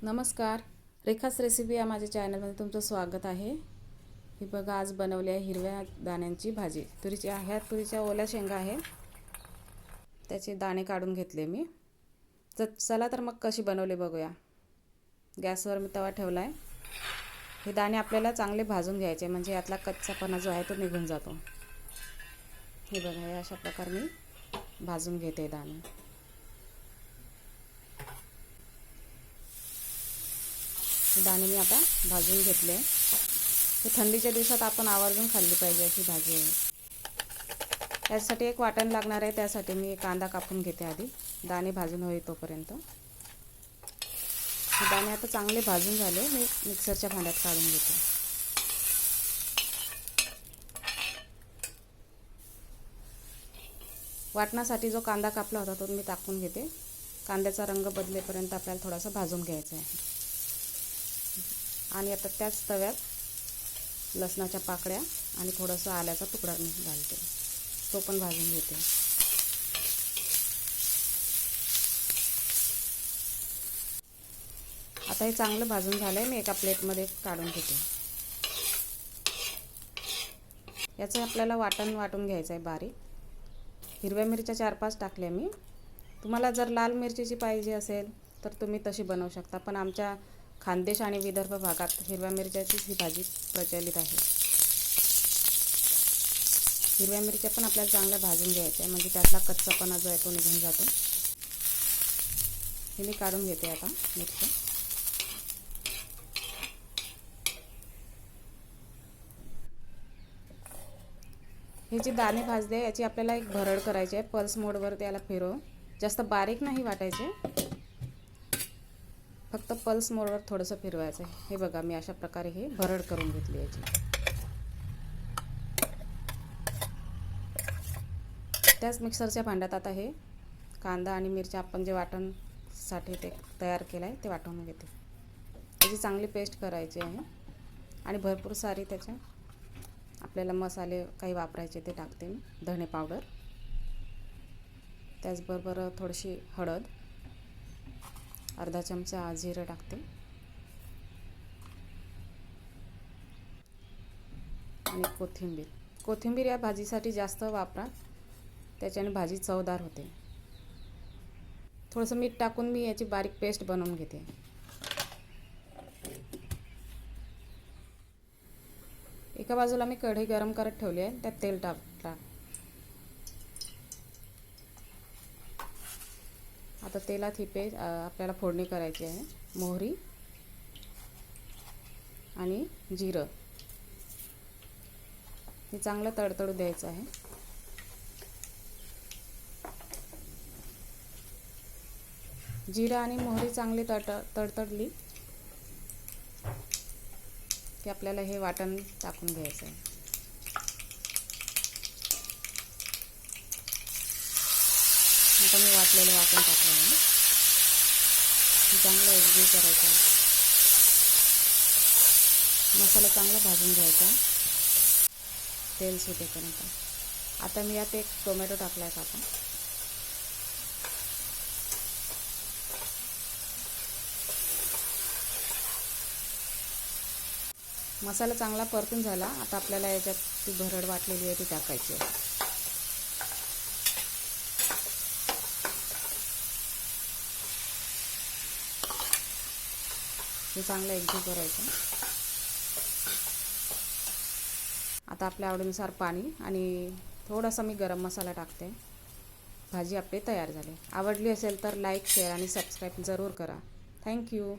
नमस्कार, रेखाच रेसिपी या माझ्या चॅनलमध्ये तुमचं स्वागत आहे. ही बघा, आज बनवली आहे हिरव्या दाण्यांची भाजी. तुरीच्या ओल्या शेंगा आहे, त्याचे दाणे काढून घेतले मी. चला तर मग कशी बनवले बघूया. गॅसवर मी तवा ठेवला आहे. हे दाणे आपल्याला चांगले भाजून घ्यायचे, म्हणजे यातला कच्चापणा जो आहे तो निघून जातो. हे बघा, हे अशा प्रकारे मी भाजून घेते दाणे. दाणे मी आता भाजून घेतले. हे थंडीच्या दिवसात आपण आवर्जून खाल्ली पाहिजे अशी भाजी आहे. त्यासाठी एक वाटण लागणार आहे. त्यासाठी मी कांदा कापून घेते आधी, दाणे भाजून होईल तोपर्यंत. हे दाणे आता चांगले भाजून झाले, मी मिक्सरच्या भांड्यात काढून घेते. वाटणासाठी जो कांदा कापला होता तो मी टाकून घेते. कांद्याचा रंग बदलेपर्यंत आपल्याला थोडासा भाजून घ्यायचा आहे. आणि आता त्याच तव्यात लसणाच्या पाकळ्या आणि थोडंसं आल्याचा तुकडा मी घालते, तो पण भाजून घेते. आता हे चांगलं भाजून झालंय, मी एका प्लेटमध्ये काढून घेते. याचं आपल्याला वाटून घ्यायचं आहे बारीक. हिरव्या मिरच्या 4-5 टाकल्या मी. तुम्हाला जर लाल मिरचीची पाहिजे असेल तर तुम्ही तशी बनवू शकता, पण आमच्या खानदेश आणि विदर्भ भागात हिरव्या मिरच्याचीच ही भाजी प्रचलित आहे. हिरव्या मिरच्या पण आपल्याला चांगल्या भाजून घ्यायच्या आहे, म्हणजे त्यातला कच्चापणा जो आहे तो निघून जातो. हे मी काढून घेते आता मिरच्या. हे जे दाणे भाजले याची आपल्याला एक भरड करायची आहे. पल्स मोडवर त्याला फिरव, जास्त बारीक नाही वाटायचे, फक्त पल्स मोडवर थोडंसं फिरवायचं आहे. हे बघा, मी अशा प्रकारे हे भरड करून घेतली याची. त्याच मिक्सरच्या भांड्यात आता हे कांदा आणि मिरच्या आपण जे वाटणसाठी ते तयार केलं आहे ते वाटून घेते. त्याची चांगली पेस्ट करायची आहे आणि भरपूर सारी त्याच्या आपल्याला मसाले काही वापरायचे ते टाकते मी. धणे पावडर, त्याचबरोबर थोडीशी हळद, अर्धा चमचा जिरं टाकते आणि कोथिंबीर या भाजीसाठी जास्त वापरा, त्याच्याने भाजी चवदार होते. थोडंसं मीठ टाकून मी याची बारीक पेस्ट बनवून घेते. एका बाजूला मी कढई गरम करत ठेवली आहे, त्यात तेल टाकला. आता तेलात ही पेस्ट आपल्याला फोडणी करायची आहे. मोहरी आणि जिरं हे चांगलं तडतडू द्यायचं आहे. जिरं आणि मोहरी चांगली तडतडली की आपल्याला हे वाटण टाकून घ्यायचं आहे. आता मी वाटलेलं वाटण टाकलं आहे. चांगलं एकजीव करायचं आहे. मसाला चांगला भाजून घ्यायचा आहे तेल सुटेपर्यंत. आता मी यात एक टोमॅटो टाकला आहे कापून. मसाला चांगला परतून झाला. आता आपल्याला याच्यात ती भरड वाटलेली आहे ती टाकायची आहे. हे चांगलं एकजीव करायचं. आता आपल्या आवडीनुसार पाणी आणि थोडासा मी गरम मसाला टाकते. भाजी आपली तयार झाली. आवडली असेल तर लाईक, शेअर आणि सबस्क्राईब जरूर करा. थँक्यू.